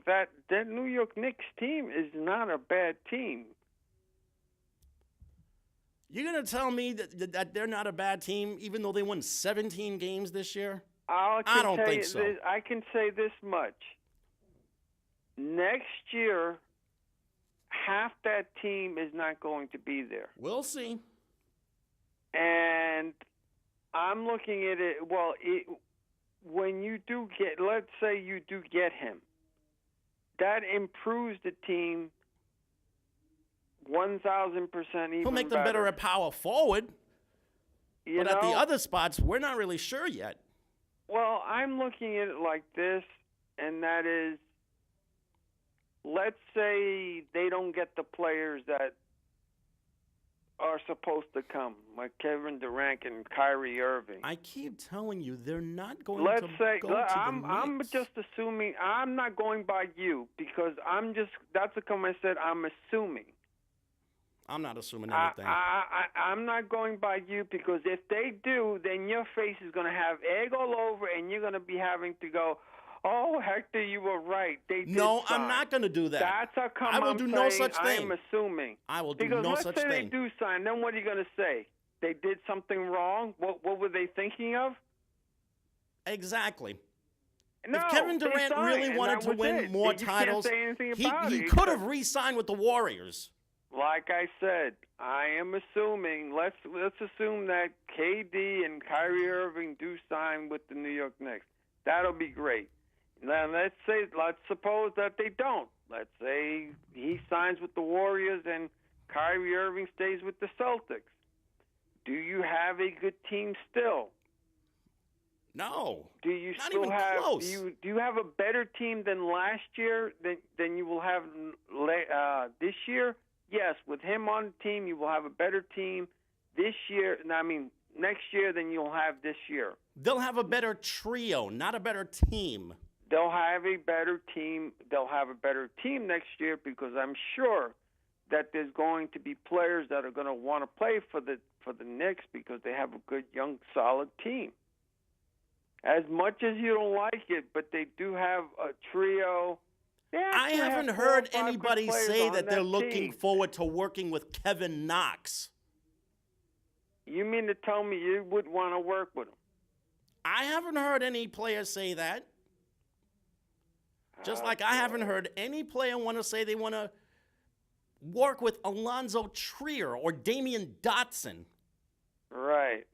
Speaker 2: that New York Knicks team is not a bad team.
Speaker 1: You're going to tell me that they're not a bad team, even though they won 17 games this year?
Speaker 2: I
Speaker 1: don't think so.
Speaker 2: I can say this much. Next year, half that team is not going to be there.
Speaker 1: We'll see.
Speaker 2: And I'm looking at it, when you do get, let's say you do get him, that improves the team 1,000% even
Speaker 1: He'll make them better at power forward. But at the other spots, we're not really sure yet.
Speaker 2: Well, I'm looking at it like this, and that is, let's say they don't get the players that are supposed to come, like Kevin Durant and Kyrie Irving.
Speaker 1: I keep telling you, they're not going to go to the Knicks.
Speaker 2: I'm just assuming. I'm not going by you because that's the comment I said, I'm assuming.
Speaker 1: I'm not assuming anything.
Speaker 2: I'm not going by you because if they do, then your face is going to have egg all over, and you're going to be having to go, "Oh, Hector, you were right. They did sign."
Speaker 1: I'm not going to do that.
Speaker 2: That's how come
Speaker 1: I will do no such thing.
Speaker 2: I'm assuming.
Speaker 1: I will do no such thing.
Speaker 2: Because let's say they do sign, then what are you going to say? They did something wrong? What were they thinking of?
Speaker 1: Exactly.
Speaker 2: No,
Speaker 1: if Kevin Durant really wanted to win more titles, he could have re-signed with the Warriors.
Speaker 2: Like I said, I am assuming. Let's assume that KD and Kyrie Irving do sign with the New York Knicks. That'll be great. Now let's suppose that they don't. Let's say he signs with the Warriors and Kyrie Irving stays with the Celtics. Do you have a good team still?
Speaker 1: No.
Speaker 2: Do you
Speaker 1: not
Speaker 2: still
Speaker 1: even
Speaker 2: have?
Speaker 1: close.
Speaker 2: Do you have a better team than last year than you will have this year? Yes, with him on the team, you will have a better team this year. Next year than you'll have this year.
Speaker 1: They'll have a better trio, not a better team.
Speaker 2: They'll have a better team. They'll have a better team next year because I'm sure that there's going to be players that are going to want to play for the Knicks because they have a good, young, solid team. As much as you don't like it, but they do have a trio.
Speaker 1: I haven't heard anybody say that they're looking forward to working with Kevin Knox.
Speaker 2: You mean to tell me you would want to work with him?
Speaker 1: I haven't heard any player say that. Just like I haven't heard any player want to say they want to work with Alonzo Trier or Damian Dotson.
Speaker 2: Right.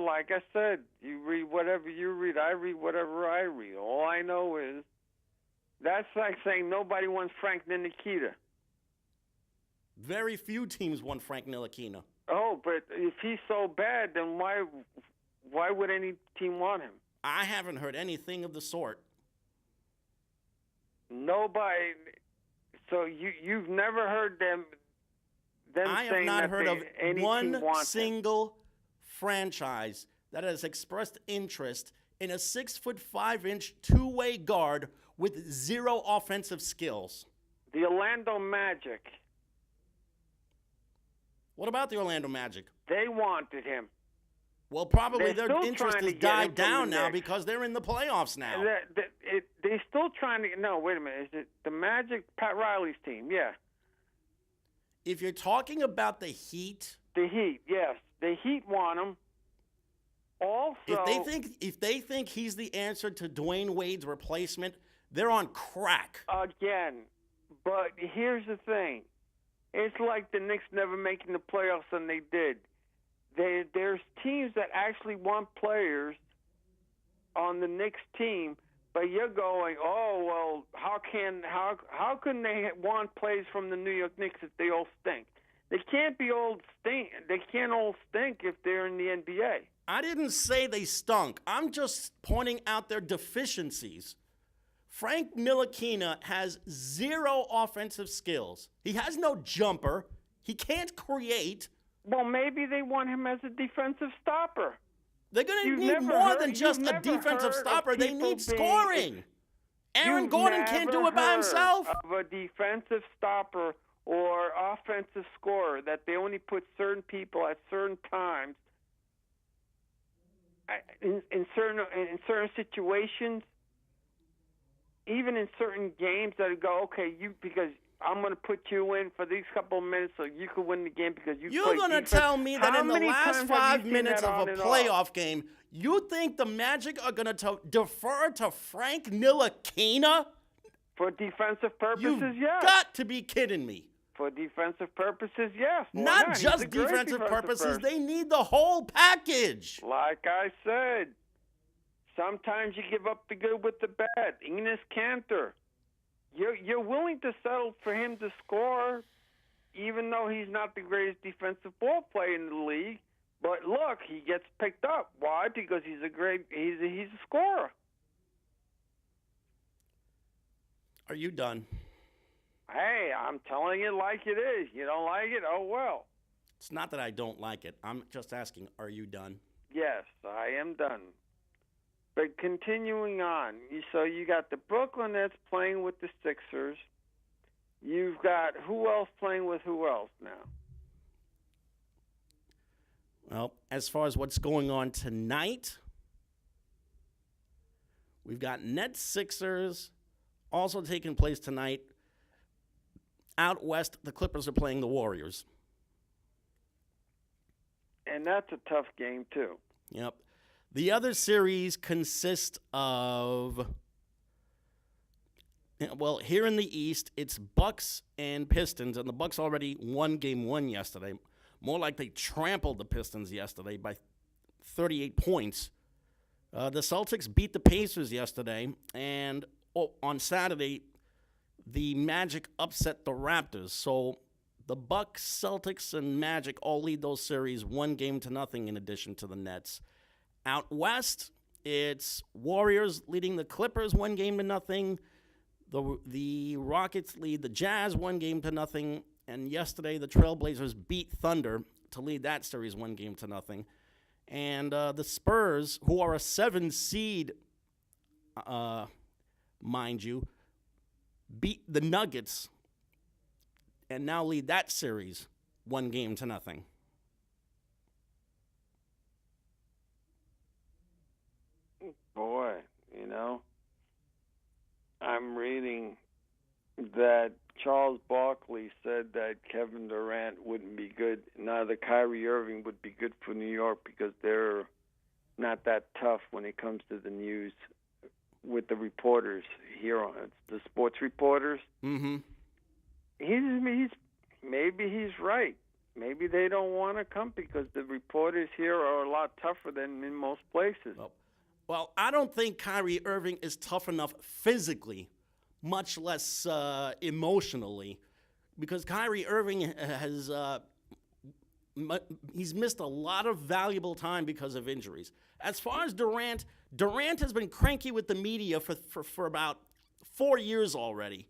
Speaker 2: Like I said, you read whatever you read. I read whatever I read. All I know is that's like saying nobody wants Frank Ntilikina.
Speaker 1: Very few teams want Frank Ntilikina.
Speaker 2: Oh, but if he's so bad, then why would any team want him?
Speaker 1: I haven't heard anything of the sort.
Speaker 2: Nobody. So you've never heard them
Speaker 1: I have
Speaker 2: saying
Speaker 1: not
Speaker 2: that
Speaker 1: heard of
Speaker 2: any
Speaker 1: one
Speaker 2: team wants
Speaker 1: single franchise that has expressed interest in a 6'5" two-way guard with zero offensive skills?
Speaker 2: The Orlando Magic.
Speaker 1: What about the Orlando Magic?
Speaker 2: They wanted him.
Speaker 1: Well, probably
Speaker 2: They're
Speaker 1: their
Speaker 2: still
Speaker 1: interest
Speaker 2: trying
Speaker 1: has
Speaker 2: to get him
Speaker 1: died
Speaker 2: from
Speaker 1: down
Speaker 2: the
Speaker 1: now
Speaker 2: Knicks.
Speaker 1: because they're in the playoffs now.
Speaker 2: They're still trying to. No, wait a minute. Is it the Magic? Pat Riley's team? Yeah.
Speaker 1: If you're talking about the Heat,
Speaker 2: The Heat. Yes, the Heat want him. Also,
Speaker 1: if they think he's the answer to Dwayne Wade's replacement, they're on crack.
Speaker 2: again, but here's the thing. It's like the Knicks never making the playoffs, and they did. There's teams that actually want players on the Knicks team, but you're going, oh well, how can they want players from the New York Knicks if they all stink? They can't be all stink. They can't all stink if they're in the NBA.
Speaker 1: I didn't say they stunk. I'm just pointing out their deficiencies. Frank Ntilikina has zero offensive skills. He has no jumper. He can't create.
Speaker 2: Well, maybe they want him as a defensive stopper.
Speaker 1: They're going to
Speaker 2: You've
Speaker 1: need
Speaker 2: never
Speaker 1: more
Speaker 2: heard-
Speaker 1: than just
Speaker 2: you've
Speaker 1: a
Speaker 2: never
Speaker 1: defensive
Speaker 2: heard of
Speaker 1: stopper. They
Speaker 2: people
Speaker 1: need
Speaker 2: being-
Speaker 1: scoring. Aaron
Speaker 2: You've
Speaker 1: Gordon can't do
Speaker 2: never
Speaker 1: it by himself.
Speaker 2: heard of a defensive stopper or offensive scorer that they only put certain people at certain times in certain situations, even in certain games that go, okay, because I'm going to put you in for these couple of minutes so you can win the game because you
Speaker 1: You're
Speaker 2: play
Speaker 1: going to
Speaker 2: defense.
Speaker 1: tell me that
Speaker 2: How
Speaker 1: in the
Speaker 2: many
Speaker 1: last
Speaker 2: times have you
Speaker 1: 5
Speaker 2: seen
Speaker 1: minutes
Speaker 2: that
Speaker 1: of
Speaker 2: on
Speaker 1: a
Speaker 2: and off?
Speaker 1: playoff game, you think the Magic are going to defer to Frank Ntilikina?
Speaker 2: For defensive purposes,
Speaker 1: You've
Speaker 2: yes.
Speaker 1: got to be kidding me.
Speaker 2: For defensive purposes, yes. Why
Speaker 1: Not
Speaker 2: He's a
Speaker 1: just
Speaker 2: great
Speaker 1: defensive purposes.
Speaker 2: person.
Speaker 1: They need the whole package.
Speaker 2: Like I said, sometimes you give up the good with the bad. Enes Kanter, you're willing to settle for him to score, even though he's not the greatest defensive ball player in the league. But look, he gets picked up. Why? Because he's a scorer.
Speaker 1: Are you done?
Speaker 2: Hey, I'm telling it like it is. You don't like it? Oh well.
Speaker 1: It's not that I don't like it. I'm just asking, are you done?
Speaker 2: Yes, I am done. But continuing on, so you got the Brooklyn Nets playing with the Sixers. You've got who else playing with who else now?
Speaker 1: Well, as far as what's going on tonight, we've got Nets Sixers also taking place tonight. Out west, the Clippers are playing the Warriors.
Speaker 2: And that's a tough game, too.
Speaker 1: Yep. The other series consist of, well, here in the East, it's Bucks and Pistons, and the Bucks already won game one yesterday. More like they trampled the Pistons yesterday by 38 points. The Celtics beat the Pacers yesterday, and on Saturday, the Magic upset the Raptors. So the Bucks, Celtics, and Magic all lead those series 1-0 in addition to the Nets. Out west, it's Warriors leading the Clippers 1-0. The Rockets lead the Jazz 1-0. And yesterday, the Trailblazers beat Thunder to lead that series 1-0. And the Spurs, who are a 7 seed, mind you, beat the Nuggets and now lead that series 1-0.
Speaker 2: Boy, I'm reading that Charles Barkley said that Kevin Durant wouldn't be good. Neither Kyrie Irving would be good for New York because they're not that tough when it comes to the news with the reporters here on the sports reporters.
Speaker 1: Mm-hmm.
Speaker 2: Maybe he's right. Maybe they don't want to come because the reporters here are a lot tougher than in most places.
Speaker 1: Well, I don't think Kyrie Irving is tough enough physically, much less emotionally, because Kyrie Irving has he's missed a lot of valuable time because of injuries. As far as Durant has been cranky with the media for about 4 years already.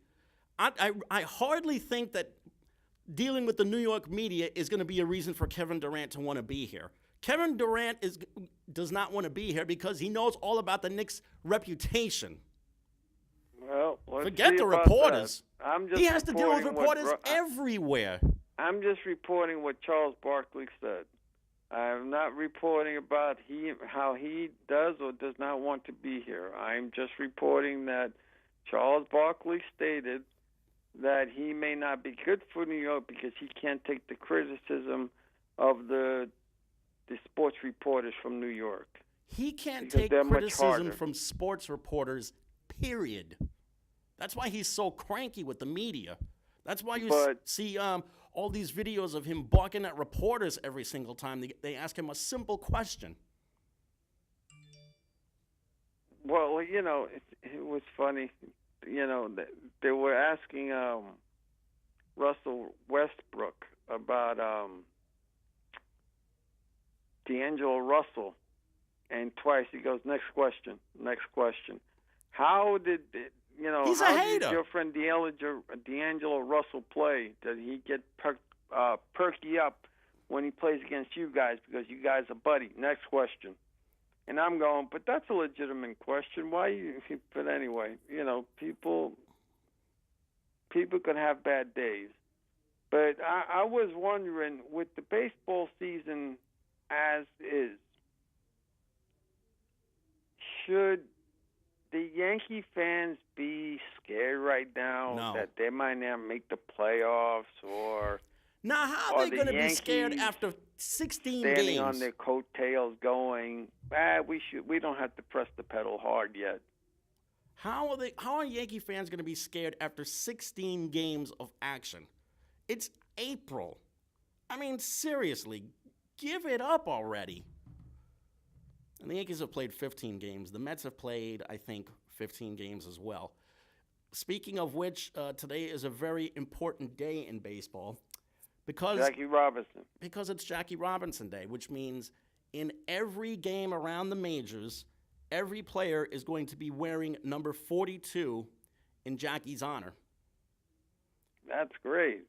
Speaker 1: I hardly think that dealing with the New York media is going to be a reason for Kevin Durant to want to be here. Kevin Durant does not want to be here because he knows all about the Knicks' reputation.
Speaker 2: Well,
Speaker 1: forget the reporters. He has to deal with reporters everywhere.
Speaker 2: I'm just reporting what Charles Barkley said. I'm not reporting about how he does or does not want to be here. I'm just reporting that Charles Barkley stated that he may not be good for New York because he can't take the criticism of the sports reporters from New York.
Speaker 1: He can't take criticism from sports reporters, period. That's why he's so cranky with the media. That's why you see all these videos of him barking at reporters every single time they ask him a simple question.
Speaker 2: Well, you know, it was funny. You know, they were asking Russell Westbrook about D'Angelo Russell, and twice he goes, next question. How did
Speaker 1: He's a hater.
Speaker 2: Your friend D'Angelo Russell play? Did he get perky up when he plays against you guys because you guys are buddy? Next question. And I'm going, but that's a legitimate question. Why you? But anyway, you know, people can have bad days. But I was wondering, with the baseball season as is, should the Yankee fans be scared right now that they might not make the playoffs? Or
Speaker 1: now, how are they going to be scared after 16 games?
Speaker 2: Standing on their coattails going, we don't have to press the pedal hard yet.
Speaker 1: How are Yankee fans going to be scared after 16 games of action? It's April. I mean, seriously, give it up already. And the Yankees have played 15 games. The Mets have played, I think, 15 games as well. Speaking of which, today is a very important day in baseball because
Speaker 2: Jackie Robinson.
Speaker 1: Because it's Jackie Robinson Day, which means in every game around the majors, every player is going to be wearing number 42 in Jackie's honor.
Speaker 2: That's great.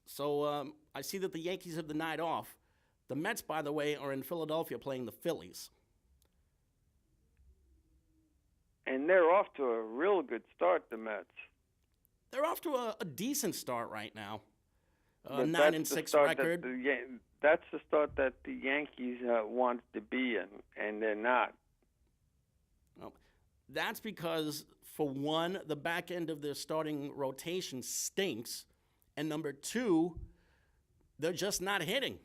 Speaker 1: So I see that the Yankees have the night off. The Mets, by the way, are in Philadelphia playing the Phillies.
Speaker 2: And they're off to a real good start, the Mets.
Speaker 1: They're off to a decent start right now. 9-6 record.
Speaker 2: That's the start that the Yankees want to be in, and they're not.
Speaker 1: Well, that's because, for one, the back end of their starting rotation stinks, and number two, they're just not hitting.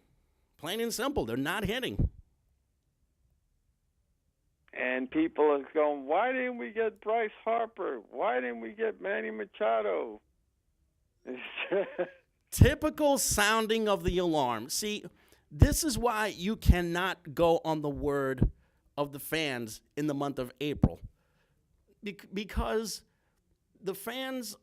Speaker 1: Plain and simple, they're not hitting.
Speaker 2: And people are going, why didn't we get Bryce Harper? Why didn't we get Manny Machado?
Speaker 1: Typical sounding of the alarm. See, this is why you cannot go on the word of the fans in the month of April. Because the fans,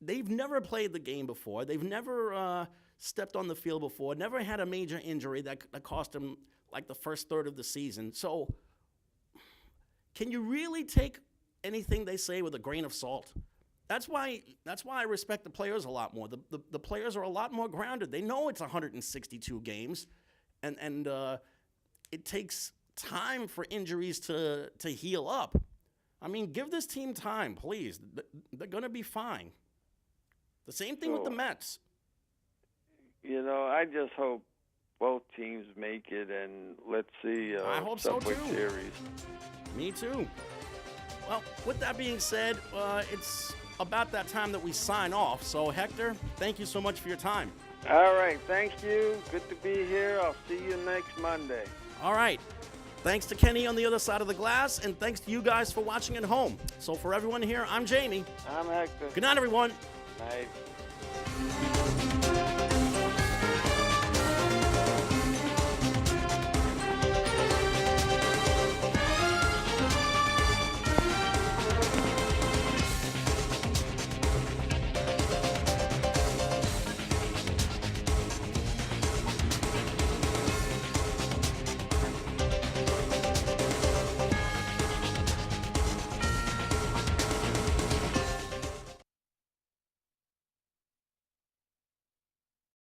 Speaker 1: they've never played the game before. They've never stepped on the field before, never had a major injury that cost them like the first third of the season. So can you really take anything they say with a grain of salt? That's why I respect the players a lot more. The players are a lot more grounded. They know it's 162 games, and it takes time for injuries to heal up. I mean, give this team time, please. They're going to be fine. The same thing with the Mets.
Speaker 2: You know, I just hope both teams make it, and let's see.
Speaker 1: I hope so too.
Speaker 2: Series.
Speaker 1: Me too. Well, with that being said, it's about that time that we sign off. So, Hector, thank you so much for your time.
Speaker 2: All right, thank you. Good to be here. I'll see you next Monday.
Speaker 1: All right. Thanks to Kenny on the other side of the glass, and thanks to you guys for watching at home. So for everyone here, I'm Jamie.
Speaker 2: I'm Hector.
Speaker 1: Good night, everyone.
Speaker 2: Night.